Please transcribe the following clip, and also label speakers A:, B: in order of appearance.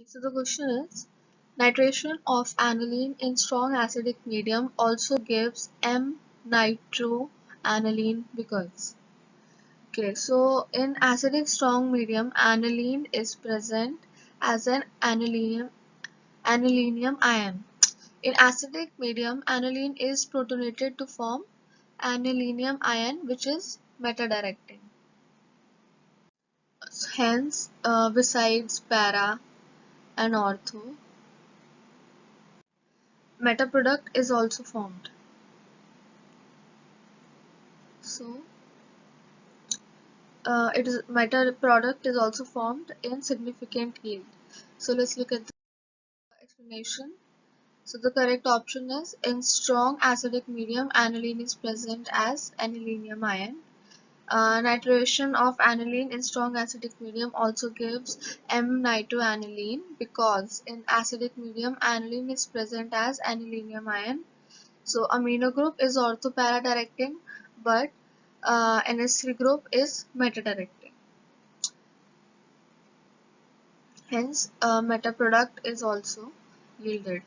A: So the question is, nitration of aniline in strong acidic medium also gives M-nitroaniline because. Okay, so in acidic strong medium, aniline is present as an anilinium ion. In acidic medium, aniline is protonated to form anilinium ion, which is meta-directing. Hence, besides para and ortho, meta product is also formed. So, meta product is also formed in significant yield. So let's look at the explanation. So the correct option is, in strong acidic medium, aniline is present as anilinium ion. Nitration of aniline in strong acidic medium also gives M-nitroaniline because in acidic medium, aniline is present as anilinium ion. So amino group is ortho-para directing, but NH3 group is meta directing. Hence, meta product is also yielded.